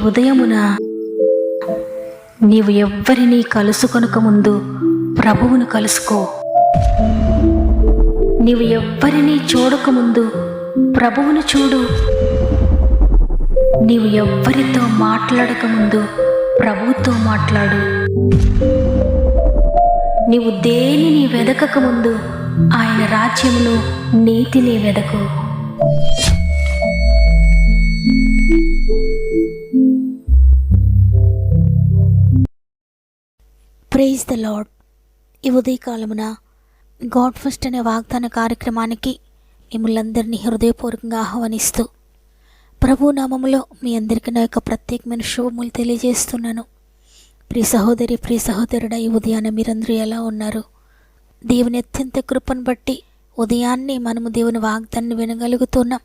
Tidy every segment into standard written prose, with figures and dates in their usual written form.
ఉదయమున నీవు ఎవ్వరినీ కలుసుకొనక ముందు ప్రభువును కలుసుకో. నీవు ఎవ్వరినీ చూడకముందు ప్రభువును చూడు. నీవు ఎవ్వరితో మాట్లాడకముందు ప్రభువుతో మాట్లాడు. నీవు దేనిని వెదకకముందు ఆయన రాజ్యమును నీతిని వెదకు. Praise the lord. ఈ ఉదయకాలమున గాడ్ ఫస్ట్ అనే వాగ్దాన కార్యక్రమానికి మిమ్మల్ందరినీ హృదయపూర్వకంగా ఆహ్వానిస్తూ ప్రభు నామములో మీ అందరికీ నా యొక్క ప్రత్యేకమైన శుభములు తెలియజేస్తున్నాను. ప్రియ సహోదరి, ప్రియ సహోదరుడా, ఈ ఉదయాన్నే మీరందరూ ఎలా ఉన్నారు? దేవుని అత్యంత కృపను బట్టి ఉదయాన్నే మనము దేవుని వాగ్దాన్ని వినగలుగుతున్నాం,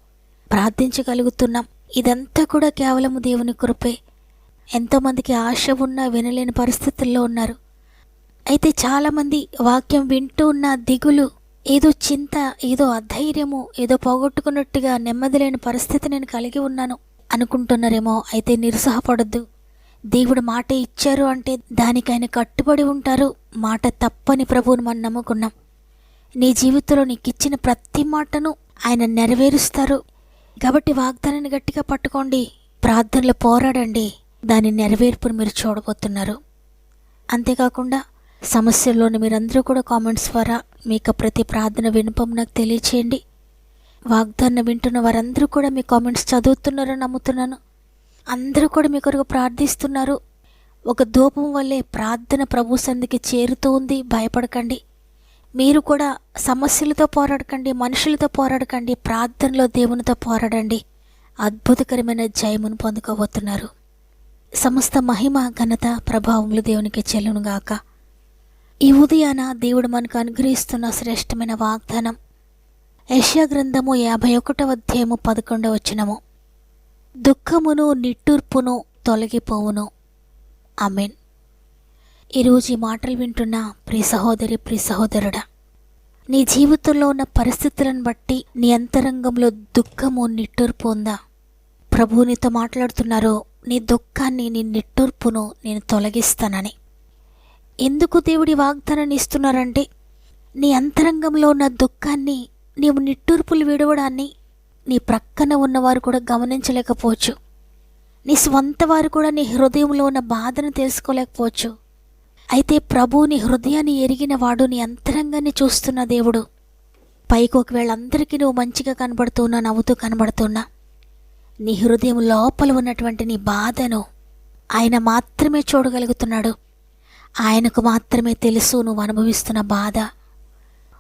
ప్రార్థించగలుగుతున్నాం. ఇదంతా కూడా కేవలము దేవుని కృపే. ఎంతోమందికి ఆశ ఉన్నా వినలేని పరిస్థితుల్లో ఉన్నారు. అయితే చాలామంది వాక్యం వింటూ ఉన్న దిగులు, ఏదో చింత, ఏదో అధైర్యము, ఏదో పోగొట్టుకున్నట్టుగా నెమ్మది లేని పరిస్థితి నేను కలిగి ఉన్నాను అనుకుంటున్నారేమో. అయితే నిరుత్సాహపడద్దు. దేవుడు మాట ఇచ్చారు అంటే దానికి ఆయన కట్టుబడి ఉంటారు. మాట తప్పని ప్రభువుని మనం నమ్ముకున్నాం. నీ జీవితంలో నీకు ఇచ్చిన ప్రతి మాటను ఆయన నెరవేరుస్తారు. కాబట్టి వాగ్దానాన్ని గట్టిగా పట్టుకోండి, ప్రార్థనలో పోరాడండి. దాని నెరవేర్పును మీరు చూడబోతున్నారు. అంతేకాకుండా సమస్యల్లోని మీరందరూ కూడా కామెంట్స్ ద్వారా మీకు ప్రతి ప్రార్థన వినపం నాకు తెలియచేయండి. వాగ్దానం వింటున్న వారందరూ కూడా మీ కామెంట్స్ చదువుతున్నారని నమ్ముతున్నాను. అందరూ కూడా మీ కొరకు ప్రార్థిస్తున్నారు. ఒక ధూపం వల్లే ప్రార్థన ప్రభు సన్నిధికి చేరుతూ ఉంది. భయపడకండి. మీరు కూడా సమస్యలతో పోరాడకండి, మనుషులతో పోరాడకండి, ప్రార్థనలో దేవునితో పోరాడండి. అద్భుతకరమైన జయమును పొందుకోబోతున్నారు. సమస్త మహిమ, ఘనత, ప్రభావములు దేవునికి చెల్లునుగాక. ఈ ఉదయాన దేవుడు మనకు అనుగ్రహిస్తున్న శ్రేష్టమైన వాగ్దానం యెషయా గ్రంథము 51వ అధ్యాయము 11వ వచనము. దుఃఖమును నిట్టూర్పును తొలగిపోవును. ఆమేన్. ఈరోజు ఈ మాటలు వింటున్న ప్రియ సహోదరి, ప్రియ సహోదరుడా, నీ జీవితంలో ఉన్న పరిస్థితులను బట్టి నీ అంతరంగంలో దుఃఖము, నిట్టూర్పు ఉందా? ప్రభువు నీతో మాట్లాడుతున్నారు. నీ దుఃఖాన్ని, నీ నిట్టూర్పును నేను తొలగిస్తానని. ఎందుకు దేవుడి వాగ్దానాన్ని ఇస్తున్నారంటే నీ అంతరంగంలో ఉన్న దుఃఖాన్ని, నీవు నిట్టూర్పులు విడవడాన్ని నీ ప్రక్కన ఉన్నవారు కూడా గమనించలేకపోవచ్చు. నీ స్వంత వారు కూడా నీ హృదయంలో ఉన్న బాధను తెలుసుకోలేకపోవచ్చు. అయితే ప్రభు నీ హృదయాన్ని ఎరిగిన వాడు, నీ అంతరంగాన్ని చూస్తున్న దేవుడు. పైకి ఒకవేళ అందరికీ నువ్వు మంచిగా కనబడుతున్నా, నవ్వుతూ కనబడుతున్నా, నీ హృదయం లోపల ఉన్నటువంటి నీ బాధను ఆయన మాత్రమే చూడగలుగుతున్నాడు. ఆయనకు మాత్రమే తెలుసు నువ్వు అనుభవిస్తున్న బాధ.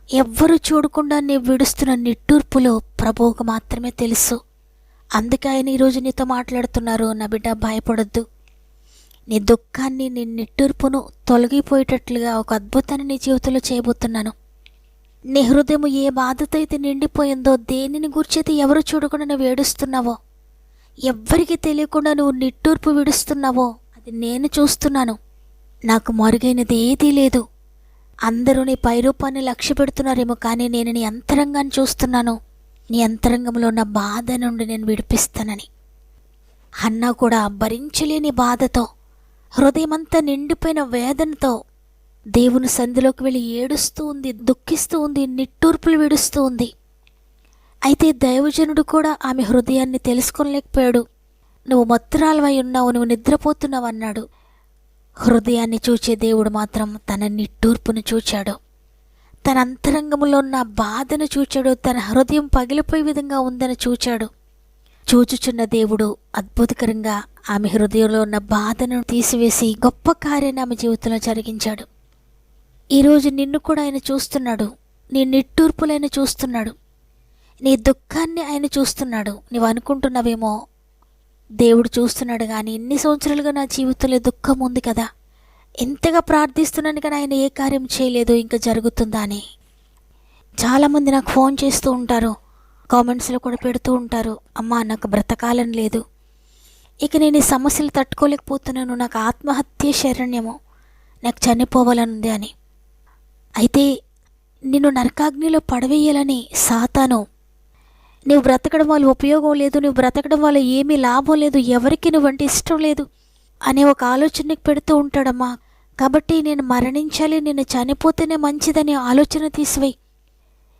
ఎవ్వరూ చూడకుండా నీవు విడుస్తున్న నిట్టూర్పులు ప్రభువుకు మాత్రమే తెలుసు. అందుకే ఆయన ఈరోజు నీతో మాట్లాడుతున్నారు. నా బిడ్డ, భయపడొద్దు. నీ దుఃఖాన్ని, నీ నిట్టూర్పును తొలగిపోయేటట్లుగా ఒక అద్భుతాన్ని నీ జీవితంలో చేయబోతున్నాను. నీ హృదయం ఏ బాధతో అయితే నిండిపోయిందో, దేనిని గుర్చైతే ఎవరు చూడకుండా నువ్వు ఏడుస్తున్నావో, ఎవ్వరికీ తెలియకుండా నువ్వు నిట్టూర్పు విడుస్తున్నావో, అది నేను చూస్తున్నాను. నాకు మరుగైనది ఏదీ లేదు. అందరూ నీ పైరూపాన్ని లక్ష్య పెడుతున్నారేమో, కానీ నేను నీ అంతరంగాన్ని చూస్తున్నాను. నీ అంతరంగంలో ఉన్న బాధ నుండి నేను విడిపిస్తానని. హన్నా కూడా భరించలేని బాధతో, హృదయమంతా నిండిపోయిన వేదనతో దేవుని సన్నిధిలోకి వెళ్ళి ఏడుస్తూ ఉంది, దుఃఖిస్తూ ఉంది, నిట్టూర్పులు విడుస్తూ ఉంది. అయితే దైవజనుడు కూడా ఆమె హృదయాన్ని తెలుసుకోలేకపోయాడు. నువ్వు మత్తురాలవై ఉన్నావు, నువ్వు నిద్రపోతున్నావు అన్నాడు. హృదయాన్ని చూచే దేవుడు మాత్రం తన నిట్టూర్పును చూచాడు. తన అంతరంగంలో ఉన్న బాధను చూచాడు. తన హృదయం పగిలిపోయే విధంగా ఉందని చూచాడు. చూచుచున్న దేవుడు అద్భుతకరంగా ఆమె హృదయంలో ఉన్న బాధను తీసివేసి గొప్ప కార్యాన్ని ఆమె జీవితంలో జరిగించాడు. ఈరోజు నిన్ను కూడా ఆయన చూస్తున్నాడు. నీ నిట్టూర్పులైన చూస్తున్నాడు. నీ దుఃఖాన్ని ఆయన చూస్తున్నాడు. నీవు అనుకుంటున్నావేమో, దేవుడు చూస్తున్నాడు కానీ ఇన్ని సంవత్సరాలుగా నా జీవితంలో దుఃఖం ఉంది కదా, ఎంతగా ప్రార్థిస్తున్నాను కానీ ఆయన ఏ కార్యం చేయలేదు, ఇంకా జరుగుతుందా అని. చాలామంది నాకు ఫోన్ చేస్తూ ఉంటారు, కామెంట్స్లో కూడా పెడుతూ ఉంటారు, అమ్మా నాకు బ్రతకాలని లేదు, ఇక నేను ఈ సమస్యలు తట్టుకోలేకపోతున్నాను, నాకు ఆత్మహత్య శరణ్యము, నాకు చనిపోవాలనుంది అని. అయితే నిన్ను నరకాగ్నిలో పడవేయాలని సాతాను నువ్వు బ్రతకడం వల్ల ఉపయోగం లేదు, నువ్వు బ్రతకడం వల్ల ఏమీ లాభం లేదు, ఎవరికి నువ్వంటే ఇష్టం లేదు అనే ఒక ఆలోచన నీకు పెడుతూ ఉంటాడమ్మా. కాబట్టి నేను మరణించాలి, నేను చనిపోతేనే మంచిదనే ఆలోచన తీసివేయి.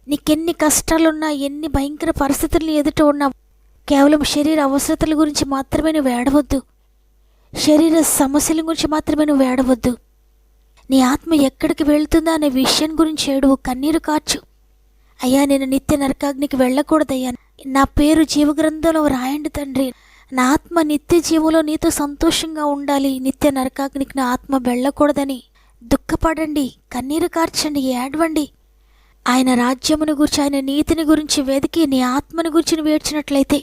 నీకెన్ని కష్టాలున్నా, ఎన్ని భయంకర పరిస్థితులు ఎదుట ఉన్నా, కేవలం శరీర అవసరతల గురించి మాత్రమే నువ్వు ఏడవద్దు, శరీర సమస్యల గురించి మాత్రమే నువ్వు ఏడవద్దు. నీ ఆత్మ ఎక్కడికి వెళ్తుందా అనే విషయం గురించి ఏడువు, కన్నీరు కార్చు. అయ్యా, నేను నిత్య నరకాగ్నికి వెళ్ళకూడదయ్యా, నా పేరు జీవగ్రంథంలో రాయండి తండ్రి, నా ఆత్మ నిత్య జీవంలో నీతో సంతోషంగా ఉండాలి, నిత్య నరకాగ్నికి నా ఆత్మ వెళ్ళకూడదని దుఃఖపడండి, కన్నీరు కార్చండి, ఏడవండి. ఆయన రాజ్యమును గురించి, ఆయన నీతిని గురించి వెతికి నీ ఆత్మను గురించి నువ్వు ఏడ్చినట్లయితే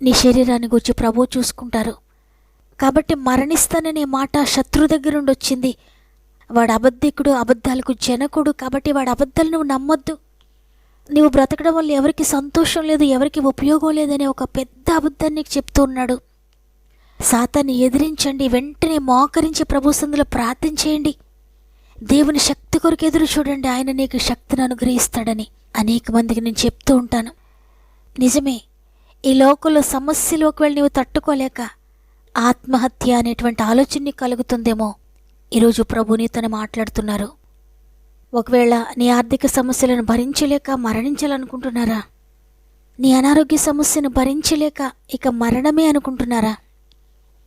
నీ శరీరాన్ని గురించి ప్రభువు చూసుకుంటారు. కాబట్టి మరణిస్తాననే మాట శత్రు దగ్గర నుండి వచ్చింది. వాడు అబద్ధికుడు, అబద్ధాలకు జనకుడు. కాబట్టి వాడు అబద్ధాలు నువ్వు నమ్మొద్దు. నువ్వు బ్రతకడం వల్ల ఎవరికి సంతోషం లేదు, ఎవరికి ఉపయోగం లేదనే ఒక పెద్ద అబద్ధాన్ని నీకు చెప్తూ ఉన్నాడు. సాతాన్ని ఎదిరించండి, వెంటనే మోకరించి ప్రభు సన్నిధిలో ప్రార్థించేయండి. దేవుని శక్తి కొరకు ఎదురు చూడండి, ఆయన నీకు శక్తిని అనుగ్రహిస్తాడని అనేక మందికి నేను చెప్తూ ఉంటాను. నిజమే, ఈ లోకంలో సమస్యలు ఒకవేళ నీవు తట్టుకోలేక ఆత్మహత్య అనేటువంటి ఆలోచన నీకు కలుగుతుందేమో. ఈరోజు ప్రభు నీతోనే మాట్లాడుతున్నారు. ఒకవేళ నీ ఆర్థిక సమస్యలను భరించలేక మరణించాలనుకుంటున్నారా? నీ అనారోగ్య సమస్యను భరించలేక ఇక మరణమే అనుకుంటున్నారా?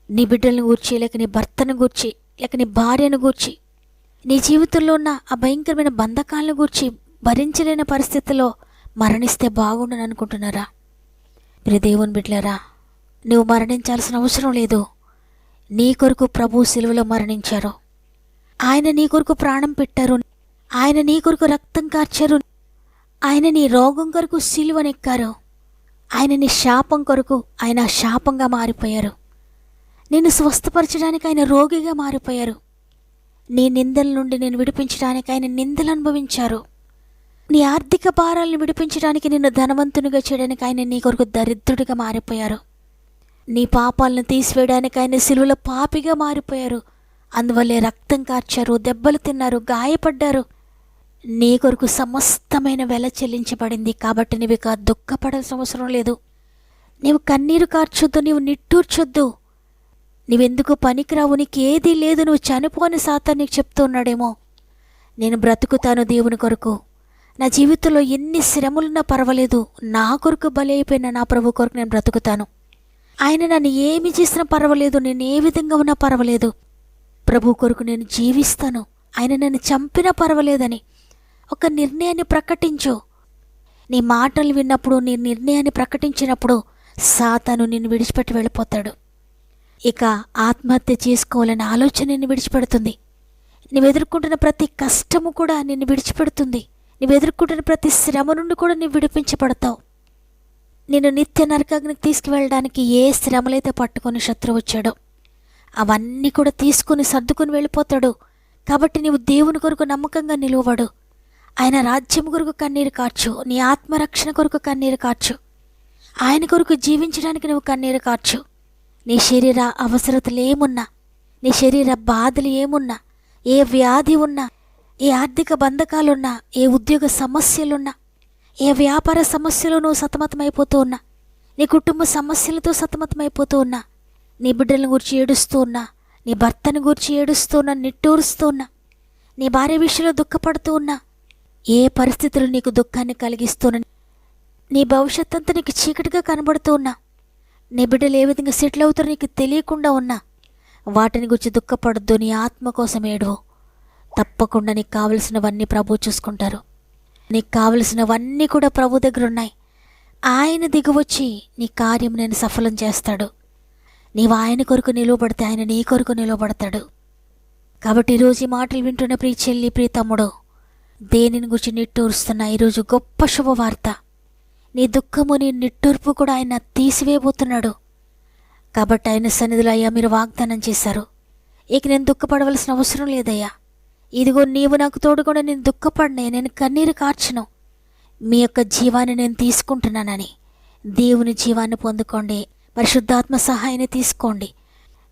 నీ బిడ్డలను గూర్చి, లేక నీ భర్తను గూర్చి, లేక నీ భార్యను గూర్చి, నీ జీవితంలో ఉన్న ఆ భయంకరమైన బంధకాలను గూర్చి భరించలేని పరిస్థితుల్లో మరణిస్తే బాగుండని అనుకుంటున్నారా? ప్రియ దేవుని బిడ్డలారా, నువ్వు మరణించాల్సిన అవసరం లేదు. నీ కొరకు ప్రభు సిలువలో మరణించారు. ఆయన నీ కొరకు ప్రాణం పెట్టారు. ఆయన నీ కొరకు రక్తం కార్చారు. ఆయన నీ రోగం కొరకు సిలువనెక్కారు. ఆయన నీ శాపం కొరకు ఆయన శాపంగా మారిపోయారు. నిన్ను స్వస్థపరచడానికి ఆయన రోగిగా మారిపోయారు. నీ నిందల నుండి నేను విడిపించడానికి ఆయన నిందలు అనుభవించారు. నీ ఆర్థిక భారాలను విడిపించడానికి, నిన్ను ధనవంతునిగా చేయడానికి ఆయన నీ కొరకు దరిద్రుడిగా మారిపోయారు. నీ పాపాలను తీసివేయడానికి ఆయన సిలువలో పాపిగా మారిపోయారు. అందువల్లే రక్తం కార్చారు, దెబ్బలు తిన్నారు, గాయపడ్డారు. నీ కొరకు సమస్తమైన వెల చెల్లించబడింది. కాబట్టి నీవు ఇక దుఃఖపడాల్సిన అవసరం లేదు. నీవు కన్నీరు కార్చొద్దు, నీవు నిట్టూర్చొద్దు. నీవెందుకు పనికిరావు, నీకు ఏదీ లేదు, నువ్వు చనిపోని సాతాను నీకు చెప్తూ ఉన్నాడేమో. నేను బ్రతుకుతాను దేవుని కొరకు, నా జీవితంలో ఎన్ని శ్రమలున్నా పర్వాలేదు, నా కొరకు బలి అయిపోయిన నా ప్రభు కొరకు నేను బ్రతుకుతాను. ఆయన నన్ను ఏమి చేసినా పర్వాలేదు, నేను ఏ విధంగా ఉన్నా పర్వాలేదు, ప్రభు కొరకు నేను జీవిస్తాను, ఆయన నన్ను చంపినా పర్వాలేదని ఒక నిర్ణయాన్ని ప్రకటించు. నీ మాటలు విన్నప్పుడు, నీ నిర్ణయాన్ని ప్రకటించినప్పుడు సాతాను నిన్ను విడిచిపెట్టి వెళ్ళిపోతాడు. ఇక ఆత్మహత్య చేసుకోవాలనే ఆలోచన నిన్ను విడిచిపెడుతుంది. నువ్వు ఎదుర్కొంటున్న ప్రతి కష్టము కూడా నిన్ను విడిచిపెడుతుంది. నువ్వు ఎదుర్కొంటున్న ప్రతి శ్రమ నుండి కూడా నువ్వు విడిపించబడతావు. నిన్ను నిత్య నరకాగ్నికి తీసుకువెళ్ళడానికి ఏ శ్రమలైతే పట్టుకొని శత్రువు వచ్చాడో అవన్నీ కూడా తీసుకుని సర్దుకుని వెళ్ళిపోతాడు. కాబట్టి నీవు దేవుని కొరకు నమ్మకంగా నిలువబడు. ఆయన రాజ్యం కొరకు కన్నీరు కార్చు, నీ ఆత్మరక్షణ కొరకు కన్నీరు కార్చు, ఆయన కొరకు జీవించడానికి నువ్వు కన్నీరు కార్చు. నీ శరీర అవసరతలు ఏమున్నా, నీ శరీర బాధలు ఏమున్నా, ఏ వ్యాధి ఉన్నా, ఏ ఆర్థిక బంధకాలున్నా, ఏ ఉద్యోగ సమస్యలున్నా, ఏ వ్యాపార సమస్యలు నువ్వు సతమతమైపోతూ ఉన్నా, నీ కుటుంబ సమస్యలతో సతమతమైపోతూ ఉన్నా, నీ బిడ్డలను గురించి ఏడుస్తూ ఉన్నా, నీ భర్తను గురించి ఏడుస్తూ ఉన్నా, నిట్టూరుస్తూ ఉన్నా, నీ భార్య విషయంలో దుఃఖపడుతూ ఉన్నా, ఏ పరిస్థితులు నీకు దుఃఖాన్ని కలిగిస్తున్నా, నీ భవిష్యత్ అంతా నీకు చీకటిగా కనబడుతూ ఉన్నా, నీ బిడ్డలు ఏ విధంగా సెటిల్ అవుతారో నీకు తెలియకుండా ఉన్నా, వాటిని గురించి దుఃఖపడద్దు. నీ ఆత్మ కోసం ఏడువు. తప్పకుండా నీకు కావలసినవన్నీ ప్రభు చూసుకుంటారు. నీకు కావలసినవన్నీ కూడా ప్రభు దగ్గర ఉన్నాయి. ఆయన దిగువచ్చి నీ కార్యం నేను సఫలం చేస్తాడు. నీవు ఆయన కొరకు నిలవబడితే ఆయన నీ కొరకు నిలవబడతాడు. కాబట్టి ఈరోజు ఈ మాటలు వింటున్న ప్రియ చెల్లి, ప్రియ తమ్ముడు, దేనిని గురించి నిట్టూరుస్తున్నా, ఈరోజు గొప్ప శుభవార్త. నీ దుఃఖము, నీ నిట్టూర్పు కూడా ఆయన తీసివేయబోతున్నాడు. కాబట్టి ఆయన సన్నిధిలో, అయ్యా మీరు వాగ్దానం చేశారు, ఇక నేను దుఃఖపడవలసిన అవసరం లేదయ్యా, ఇదిగో నీవు నాకు తోడుగా నేను దుఃఖపడినా, నేను కన్నీరు కార్చను, మీ యొక్క జీవాన్ని నేను తీసుకుంటున్నానని దేవుని జీవాన్ని పొందుకోండి. పరిశుద్ధాత్మ సహాయాన్ని తీసుకోండి.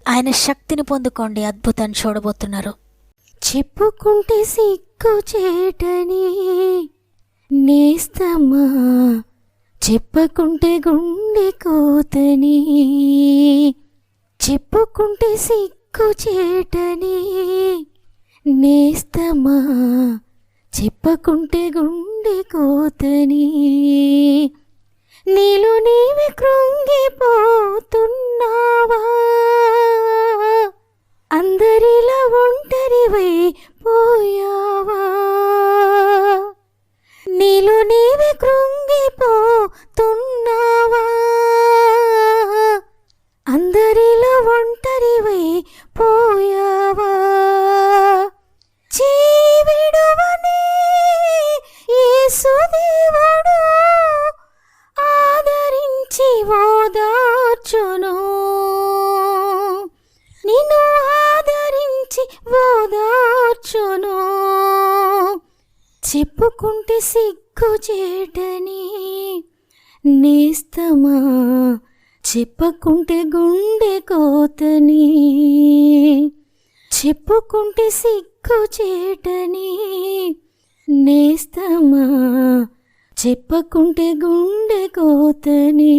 ఆయన శక్తిని పొందుకోండి. అద్భుతాన్ని చూడబోతున్నారు. చెప్పుకుంటే సిగ్గు చేటని నేస్తమా, చెప్పకుంటే గుండె కోతని, చెప్పుకుంటే సిగ్గు చేటని. నేస్తమా చెప్పకుంటే గుండె కోతని, నీలో నీవే కృంగిపోతున్నావా? అందరిలా ఒంటరివై పోయావా? నీలో నీవే కృంగిపోతున్నావా? అందరిలో ఒంటరివై పోయావా? జీవిడువనే యేసుదేవుడు ఆదరించి ఓదార్చును, నిన్ను ఆదరించి ఓదార్చును. చెప్పుకుంటే సిగ్గు చేటని, నేస్తమా చెప్పకుంటే గుండె కోతని. చెప్పుకుంటే సిగ్గు చేటని, నేస్తమా చెప్పకుంటే గుండె కోతని.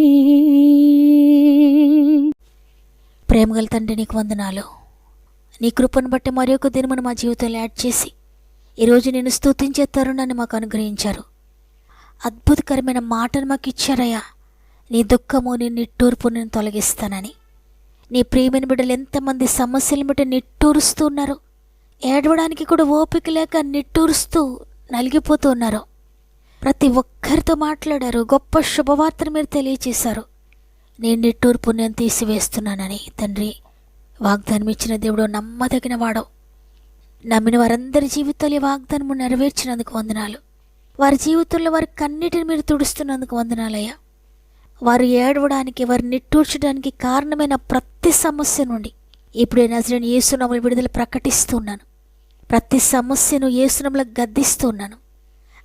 ప్రేమగల తండ్రి, నీకు వందనాలు. నీ కృపను బట్టి మరి ఒక దినమును మా జీవితంలో యాడ్ చేసి ఈరోజు నేను స్తుతించే తరుణాన్ని మాకు అనుగ్రహించారు. అద్భుతకరమైన మాటను మాకు ఇచ్చారయ్యా. నీ దుఃఖము, నీ నిట్టూర్పు నేను తొలగిస్తానని. నీ ప్రియమైన బిడ్డలు ఎంతమంది సమస్యలను బట్టి నిట్టూరుస్తూ ఉన్నారు, ఏడవడానికి కూడా ఓపిక లేక నిట్టూరుస్తూ నలిగిపోతూ ఉన్నారు. ప్రతి ఒక్కరితో మాట్లాడారు, గొప్ప శుభవార్తను మీరు తెలియచేశారు. నేను నిట్టూర్పు నేను తీసివేస్తున్నానని తండ్రి వాగ్దానం ఇచ్చిన దేవుడు నమ్మదగిన వాడవు. నమ్మిన వారందరి జీవితాలు ఈ వాగ్దానము నెరవేర్చినందుకు వందనాలు. వారి జీవితంలో వారి కన్నిటిని మీరు తుడుస్తున్నందుకు వందనాలయ్యా. వారు ఏడవడానికి, వారు నిట్టూర్చడానికి కారణమైన ప్రతి సమస్య నుండి ఇప్పుడు నజరేయుడైన యేసు నామములో విడుదల ప్రకటిస్తున్నాను. ప్రతి సమస్యను యేసు నామములో గద్దిస్తున్నాను.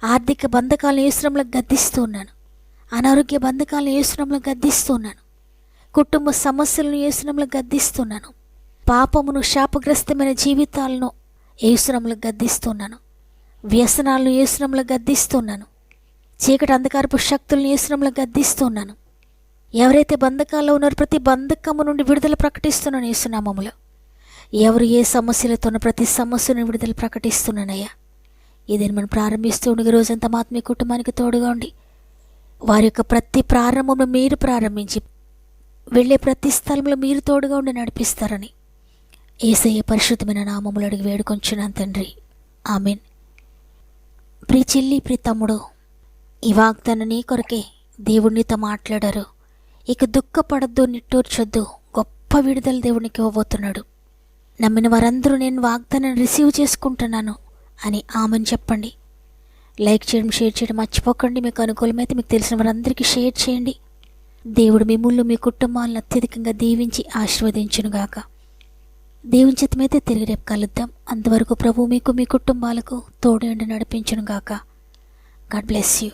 ఆర్థిక బంధకాలను యేసు నామములో గద్దిస్తున్నాను. అనారోగ్య బంధకాలను యేసు నామములో గద్దిస్తున్నాను. కుటుంబ సమస్యలను యేసు నామములో గద్దిస్తున్నాను. పాపమును, శాపగ్రస్తమైన జీవితాలను యేసు నామములో గద్దిస్తున్నాను. వ్యసనాలను యేసు నామములో గద్దిస్తున్నాను. చీకటి అంధకారపు శక్తులను యేసు నామములో గద్దిస్తున్నాను. ఎవరైతే బంధకాల్లో ఉన్నారో ప్రతి బంధకము నుండి విడుదల ప్రకటిస్తున్నాను యేసు నామములో. ఎవరు ఏ సమస్యలతోనో ప్రతి సమస్యను విడుదల ప్రకటిస్తున్నానయ్యా. ఇదేని మనం ప్రారంభిస్తూ ఉండగా రోజంతా మా ఆత్మీయ కుటుంబానికి తోడుగా ఉండి వారి యొక్క ప్రతి ప్రారంభంలో మీరు ప్రారంభించి వెళ్ళే ప్రతి స్థలంలో మీరు తోడుగా ఉండి నడిపిస్తారని యేసయ్య పరిశుద్ధమైన నామములో అడిగి వేడుకొంచున్నాను తండ్రి. ఆమెన్. ప్రియ చెల్లి, ప్రియ తమ్ముడు, ఈ వాగ్దానం నీ కొరకే దేవుడినితో మాట్లాడారు. ఇక దుఃఖపడద్దు, నిట్టూర్చొద్దు, గొప్ప విడుదల దేవునికి ఇవ్వబోతున్నాడు. నమ్మిన వారందరూ నేను వాగ్దానం రిసీవ్ చేసుకుంటున్నాను అని ఆమెను చెప్పండి. లైక్ చేయడం, షేర్ చేయడం మర్చిపోకండి. మీకు అనుకూలమైతే మీకు తెలిసిన వారందరికీ షేర్ చేయండి. దేవుడు మిమ్మల్ని, మీ కుటుంబాలను అత్యధికంగా దీవించి ఆశీర్వదించునుగాక. దేవుని చిత్తమైతే తిరిగి రేపు కలుద్దాం. అంతవరకు ప్రభు మీకు, మీ కుటుంబాలకు తోడు నడిపించునుగాక. God bless you.